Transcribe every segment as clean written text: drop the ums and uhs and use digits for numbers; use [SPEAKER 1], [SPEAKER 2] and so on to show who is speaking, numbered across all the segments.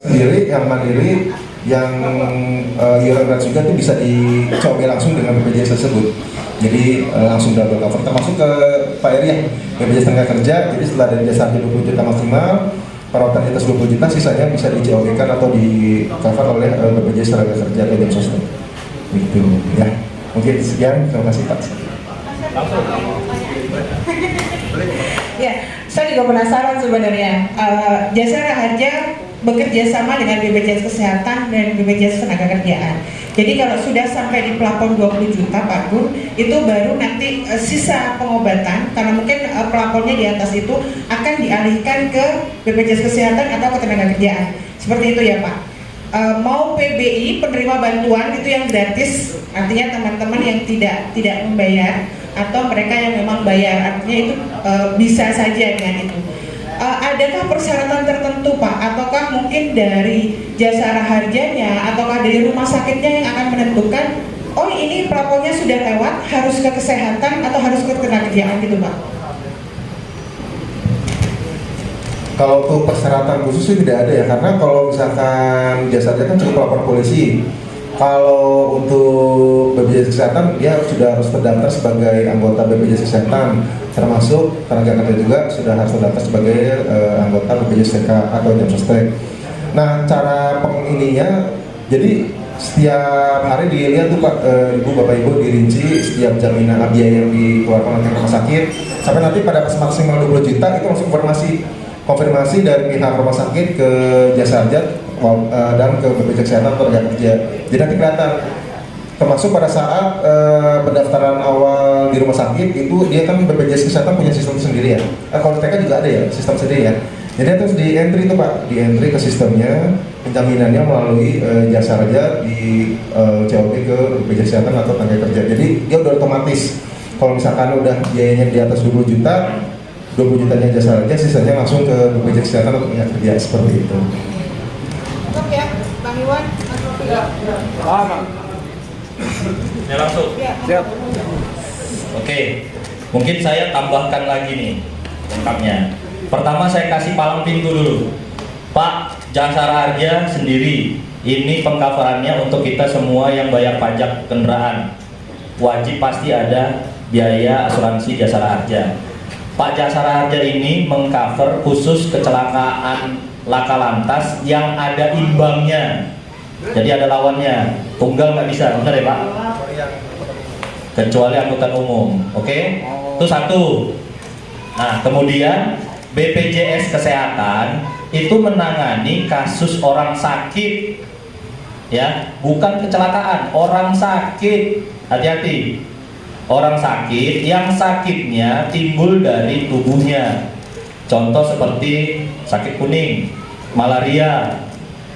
[SPEAKER 1] Sendiri, yang mandiri, yang iuran grad juga itu bisa dicoba langsung dengan BPJS tersebut. Jadi langsung double cover, termasuk ke Pak Eri ya, BPJS tenaga kerja. Jadi setelah dari jasa 20 juta maksimal, perawatan di atas 20 juta, sisanya bisa di-COB kan atau di cover oleh BPJS tenaga kerja atau jam sostek. Gitu ya. Mungkin sekian, terima kasih Pak.
[SPEAKER 2] Ya, saya juga penasaran sebenarnya. Jasara Harja bekerja sama dengan BPJS Kesehatan dan BPJS Tenaga Kerjaan. Jadi kalau sudah sampai di plafon 20 juta Pak Gun, itu baru nanti sisa pengobatan, karena mungkin plafonnya di atas itu akan dialihkan ke BPJS Kesehatan atau ke Tenaga Kerjaan. Seperti itu ya Pak. Mau PBI penerima bantuan itu yang gratis, artinya teman-teman yang tidak membayar atau mereka yang memang bayar, artinya itu bisa saja dengan itu. Adakah persyaratan tertentu Pak, ataukah mungkin dari Jasara Harjanya ataukah dari rumah sakitnya yang akan menentukan, oh ini plafonnya sudah lewat, harus ke kesehatan atau harus ke tenaga kerjaan gitu Pak?
[SPEAKER 1] Kalau untuk persyaratan khusus sih tidak ada ya, karena kalau misalkan jasa kan cukup lapor polisi. Kalau untuk BPJS Kesehatan, dia sudah harus terdaftar sebagai anggota BPJS Kesehatan, termasuk tenaga kerja juga sudah harus terdaftar sebagai anggota BPJS TK atau jam sostek. Nah, cara pengininya, jadi setiap hari dilihat tuh Pak, Ibu, Bapak Ibu, dirinci setiap jaminan biaya yang dikeluarkan oleh rumah sakit, sampai nanti pada maksimal 20 juta itu langsung konfirmasi dari pihak rumah sakit ke Jasa Harja dan ke BPJS Kesehatan atau tenaga kerja. Jadi nanti kelihatan, termasuk pada saat pendaftaran awal di rumah sakit itu dia kan BPJS Kesehatan punya sistem sendiri ya. Kalau TK juga ada ya sistem sendiri ya. Jadi itu di entry itu Pak, di entry ke sistemnya, penjaminannya melalui Jasa Harja di COP ke BPJS Kesehatan atau tenaga kerja. Jadi dia udah otomatis kalau misalkan udah biayanya di atas 20 juta, 20 jutanya Jasa Harja, sisanya langsung ke BPJS Kesehatan atau tenaga kerja, seperti itu.
[SPEAKER 2] Cukup ya, Bang Iwan, Mas Rofi.
[SPEAKER 3] Ya langsung.
[SPEAKER 2] Siap.
[SPEAKER 3] Oke, mungkin saya tambahkan lagi nih lengkapnya. Pertama saya kasih palang pintu dulu. Pak, Jasara Harja sendiri, ini pengcoverannya untuk kita semua yang bayar pajak kendaraan. Wajib pasti ada biaya asuransi Jasara Harja. Pak, Jasara Harja ini mengcover khusus kecelakaan laka lantas yang ada imbangnya. Jadi ada lawannya, tunggal nggak bisa, benar ya Pak? Kecuali angkutan umum, oke? Itu satu. Nah, kemudian BPJS Kesehatan itu menangani kasus orang sakit, ya, bukan kecelakaan, orang sakit. Hati-hati, orang sakit yang sakitnya timbul dari tubuhnya. Contoh seperti sakit kuning, malaria,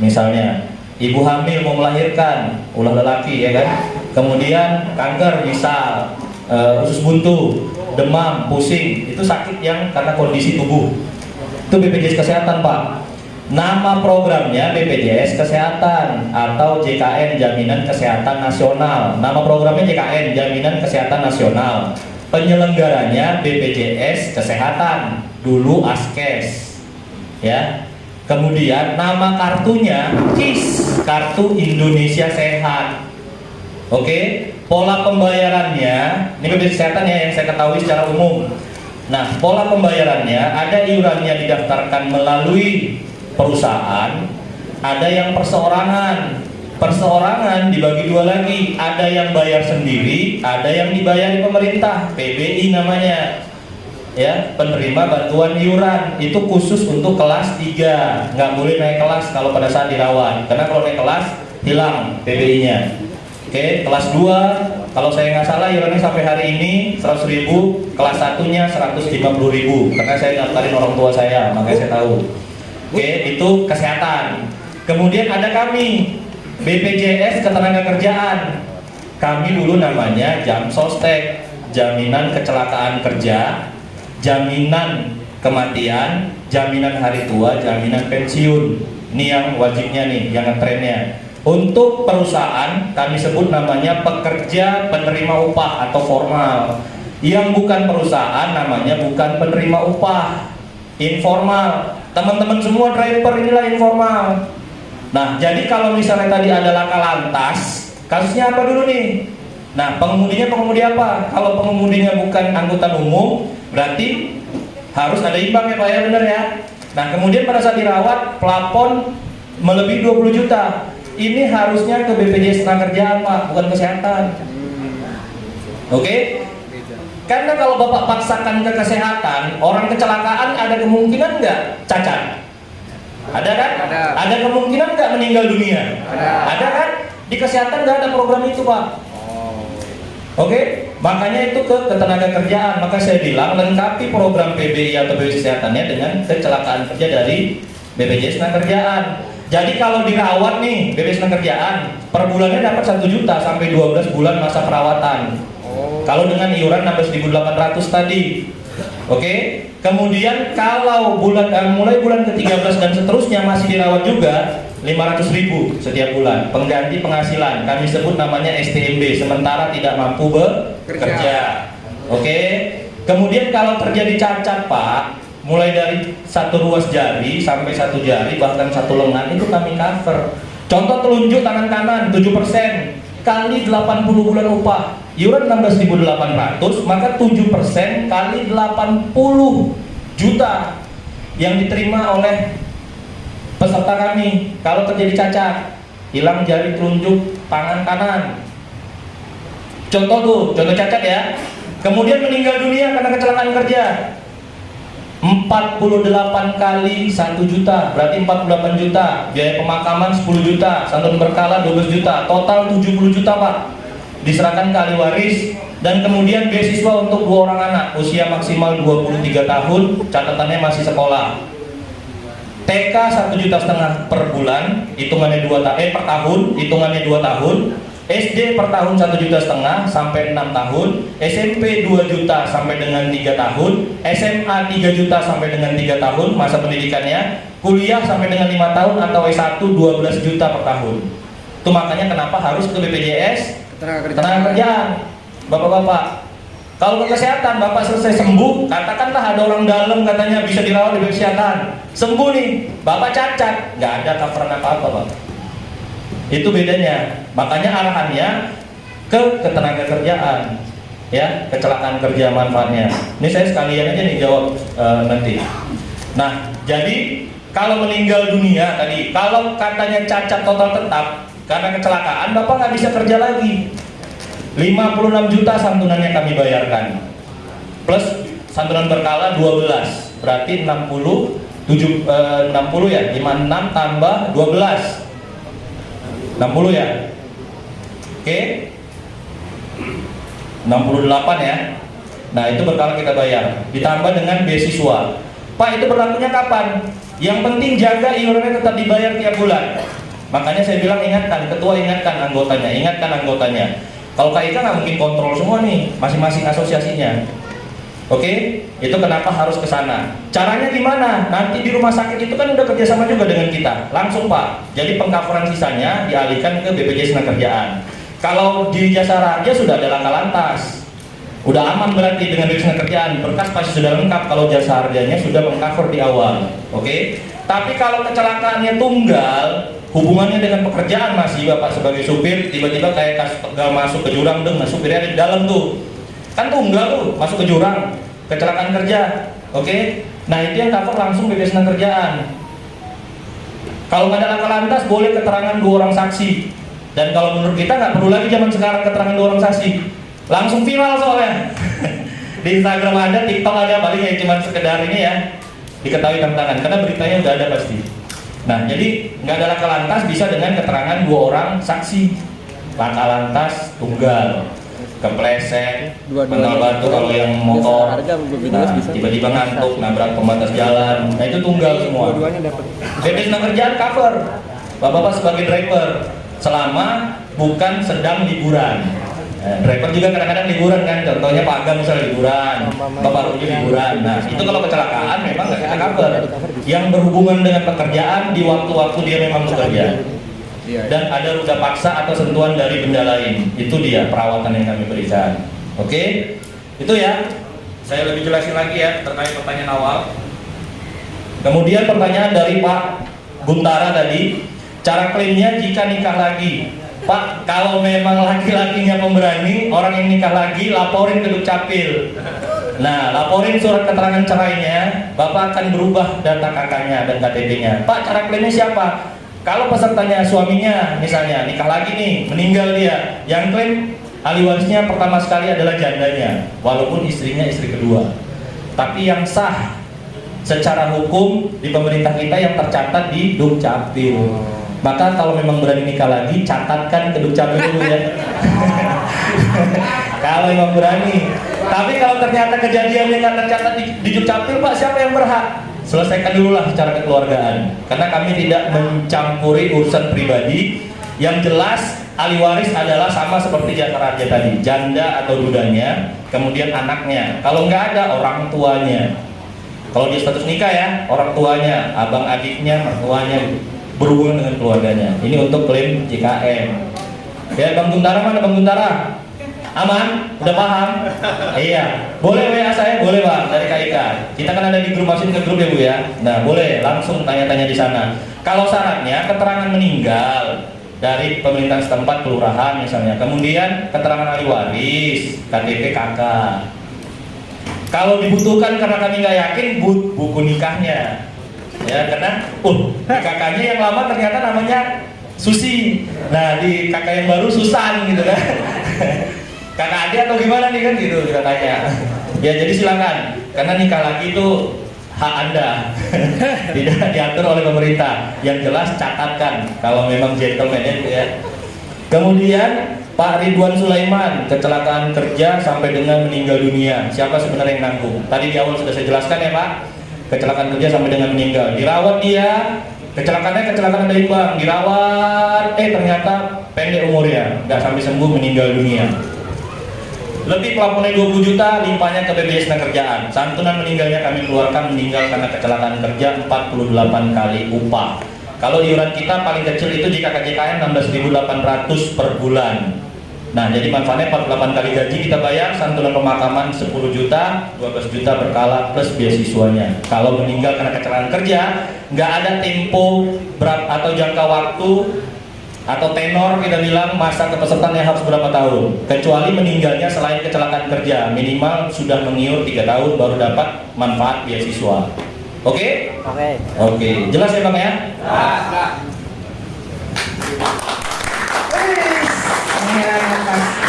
[SPEAKER 3] misalnya. Ibu hamil mau melahirkan, ulah lelaki ya kan. Kemudian kanker misal, usus buntu, demam, pusing, itu sakit yang karena kondisi tubuh. Itu BPJS Kesehatan Pak. Nama programnya BPJS Kesehatan atau JKN Jaminan Kesehatan Nasional. Nama programnya JKN Jaminan Kesehatan Nasional. Penyelenggaranya BPJS Kesehatan, dulu Askes, ya. Kemudian nama kartunya KIS, Kartu Indonesia Sehat. Oke, pola pembayarannya, ini BPJS Kesehatan ya yang saya ketahui secara umum. Nah, pola pembayarannya ada iurannya didaftarkan melalui perusahaan, ada yang perseorangan. Perseorangan dibagi dua lagi, ada yang bayar sendiri, ada yang dibayar di pemerintah, PBI namanya. Ya, penerima bantuan iuran itu khusus untuk kelas 3, nggak boleh naik kelas kalau pada saat dirawat, karena kalau naik kelas hilang PBI-nya. Oke, kelas 2 kalau saya nggak salah iurannya sampai hari ini 100.000, kelas 1-nya 150.000, karena saya daftarin orang tua saya, makanya saya tahu. Oke, itu kesehatan. Kemudian ada kami BPJS Ketenagakerjaan. Kami dulu namanya Jam Sostek, Jaminan Kecelakaan Kerja, Jaminan Kematian, Jaminan Hari Tua, Jaminan Pensiun. Ini yang wajibnya nih, yang ngetrennya. Untuk perusahaan kami sebut namanya pekerja penerima upah atau formal. Yang bukan perusahaan namanya bukan penerima upah, informal. Teman-teman semua driver inilah informal. Nah, jadi kalau misalnya tadi ada laka lantas, kasusnya apa dulu nih? Nah, pengemudinya pengemudi apa? Kalau pengemudinya bukan angkutan umum, berarti harus ada imbang ya Pak ya, benar ya? Nah, kemudian pada saat dirawat, plafon melebihi 20 juta. Ini harusnya ke BPJS Tenagakerjaan Pak, bukan kesehatan. Oke? Karena kalau Bapak paksakan ke kesehatan, orang kecelakaan ada kemungkinan nggak cacat? Ada kan? Ada kemungkinan nggak meninggal dunia? Ada kan? Di kesehatan nggak ada program itu Pak. Oke, makanya itu ke ketenagakerjaan. Maka saya bilang lengkapi program PBI atau BPJS Kesehatannya dengan kecelakaan kerja dari BPJS Tenagakerjaan. Jadi kalau dirawat nih BPJS Tenagakerjaan, per bulannya dapat 1 juta sampai 12 bulan masa perawatan. Kalau dengan iuran 16.800 tadi. Oke. Kemudian kalau mulai bulan ke-13 dan seterusnya masih dirawat juga 500.000 setiap bulan. Pengganti penghasilan, kami sebut namanya STMB, sementara tidak mampu bekerja. Oke. Kemudian kalau terjadi cacat Pak, mulai dari 1 ruas jari sampai 1 jari bahkan 1 lengan itu kami cover. Contoh telunjuk tangan kanan 7% kali 80 bulan upah, iuran 16.800, maka 7% kali 80 juta yang diterima oleh peserta kami. Kalau terjadi cacat, hilang jari telunjuk tangan kanan, contoh tuh, contoh cacat ya. Kemudian meninggal dunia karena kecelakaan kerja, 48 kali 1 juta, berarti 48 juta. Biaya pemakaman 10 juta, santunan berkala 12 juta, total 70 juta Pak. Diserahkan ke ahli waris. Dan kemudian beasiswa untuk 2 orang anak, usia maksimal 23 tahun, catatannya masih sekolah. TK 1,5 juta per bulan, hitungannya per tahun, hitungannya 2 tahun. SD per tahun 1,5 juta sampai 6 tahun, SMP 2 juta sampai dengan 3 tahun, SMA 3 juta sampai dengan 3 tahun masa pendidikannya, kuliah sampai dengan 5 tahun atau S1 12 juta per tahun. Itu makanya kenapa harus ke BPJS Tenagakerjaan. Bapak-bapak, kalau ke kesehatan Bapak selesai sembuh, katakanlah ada orang dalam katanya bisa dirawat di kesehatan, sembuh nih, Bapak cacat, nggak ada coveran apa-apa Pak. Itu bedanya. Makanya arahannya ke ketenagakerjaan, ya, kecelakaan kerja manfaatnya. Ini saya sekalian aja nih jawab nanti. Nah, jadi kalau meninggal dunia tadi, kalau katanya cacat total tetap karena kecelakaan, Bapak nggak bisa kerja lagi. 56 juta santunannya kami bayarkan, plus santunan berkala 12, berarti 60 ya, 56 tambah 12 60 ya. Oke. 68 ya. Nah, itu berkala kita bayar. Ditambah dengan beasiswa. Pak, itu berlakunya kapan? Yang penting jaga iurannya tetap dibayar tiap bulan. Makanya saya bilang ingatkan, ketua ingatkan anggotanya. Kalau KIK nggak mungkin kontrol semua nih, masing-masing asosiasinya. Oke, itu kenapa harus ke sana. Caranya gimana? Nanti di rumah sakit itu kan udah kerjasama juga dengan kita. Langsung Pak. Jadi pengcoveran sisanya dialihkan ke BPJS Tenagakerjaan. Kalau di Jasa Raja sudah ada laka lantas, udah aman berarti dengan BPJS Tenagakerjaan. Berkas pasti sudah lengkap kalau Jasa Harjanya sudah mengcover di awal. Oke. Tapi kalau kecelakaannya tunggal, hubungannya dengan pekerjaan masih Bapak sebagai supir, tiba-tiba kayak masuk ke jurang dengan supirnya ada di dalam tuh. Kan tunggal tuh, masuk ke jurang, kecelakaan kerja. Oke. Nah, itu yang cover langsung BPJS Tenagakerjaan. Kalau nggak ada laka lantas, boleh keterangan 2 orang saksi. Dan kalau menurut kita nggak perlu lagi zaman sekarang keterangan 2 orang saksi. Langsung viral soalnya. Di Instagram ada, TikTok ada, paling ya cuma sekedar ini ya, diketahui tantangan, karena beritanya udah ada pasti. Nah, jadi nggak ada laka lantas bisa dengan keterangan 2 orang saksi. Laka lantas tunggal, kepleset, mental batu kalau yang motor, nah, tiba-tiba ngantuk, nabrak pembatas jalan, nah itu tunggal semua. BPJS Tenagakerjaan cover Bapak-bapak sebagai driver selama bukan sedang liburan. Driver juga kadang-kadang liburan kan, contohnya Pak Agam misalnya liburan, Bapak Rudy liburan. Nah, itu kalau kecelakaan memang nggak kita cover. Yang berhubungan dengan pekerjaan di waktu-waktu dia memang bekerja. Dan ada luka paksa atau sentuhan dari benda lain, itu dia perawatan yang kami berikan. Oke, itu ya. Saya lebih jelasin lagi ya terkait pertanyaan awal. Kemudian pertanyaan dari Pak Guntara tadi, Cara klaimnya jika nikah lagi. Pak, kalau memang laki-lakinya pemberani, orang yang nikah lagi, laporin ke Dukcapil. Nah, laporin surat keterangan cerainya, Bapak akan berubah data kakaknya dan KTP-nya. Pak, cara klaimnya siapa? Kalau pesertanya suaminya, misalnya nikah lagi nih, meninggal dia, yang klaim ahli warisnya pertama sekali adalah jandanya, walaupun istrinya istri kedua. Tapi yang sah secara hukum di pemerintah kita yang tercatat di Dukcapil. Maka kalau memang berani nikah lagi, catatkan ke Dukcapil dulu ya. Kalau memang berani. Tapi kalau ternyata kejadiannya nggak tercatat di Dukcapil, Pak, siapa yang berhak? Selesaikan dulu lah secara kekeluargaan. Karena kami tidak mencampuri urusan pribadi. Yang jelas ahli waris adalah sama seperti Jasara Harja tadi, janda atau dudanya, kemudian anaknya. Kalau nggak ada, orang tuanya. Kalau dia status nikah ya, orang tuanya, abang adiknya, mertuanya, berhubungan dengan keluarganya. Ini untuk klaim JKM. Ya, Bang Guntara mana Bang Guntara? Aman? Udah paham? Iya. Boleh WA saya? Boleh Bang, dari KIK. Kita kan ada di grup, masukin ke grup ya Bu ya. Nah boleh, langsung tanya-tanya di sana. Kalau syaratnya keterangan meninggal dari pemerintah setempat, kelurahan misalnya. Kemudian keterangan ahli waris, KTP kakak. Kalau dibutuhkan karena kami nggak yakin, buku nikahnya. Ya, karena kakaknya yang lama ternyata namanya Susi. Nah, di kakak yang baru Susan gitu kan. Kakak adik atau gimana nih kan gitu kita tanya. Ya, jadi silakan. Karena nikah lagi itu hak Anda. Tidak diatur oleh pemerintah. Yang jelas catatkan kalau memang gentleman ya. Kemudian Pak Ridwan Sulaiman, kecelakaan kerja sampai dengan meninggal dunia. Siapa sebenarnya yang nanggung? Tadi di awal sudah saya jelaskan ya Pak. Kecelakaan kerja sampai dengan meninggal. Dirawat dia, kecelakaan ada imbang. Dirawat, ternyata pendek umurnya, nggak sampai sembuh, meninggal dunia. Lebih plafonnya 20 juta, limpahnya ke BPJS Ketenagakerjaan. Santunan meninggalnya kami keluarkan, meninggal karena kecelakaan kerja 48 kali upah. Kalau iuran kita paling kecil itu jika KJKM 16.800 per bulan. Nah, jadi manfaatnya 48 kali gaji kita bayar, santunan pemakaman 10 juta, 12 juta berkala plus beasiswanya. Kalau meninggal karena kecelakaan kerja, nggak ada tempo atau jangka waktu atau tenor kita bilang masa kepesertaannya harus berapa tahun. Kecuali meninggalnya selain kecelakaan kerja, minimal sudah mengiur 3 tahun baru dapat manfaat beasiswa. Oke? Oke. Jelas ya Bang ya?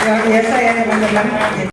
[SPEAKER 2] Luar biasa ya teman-teman.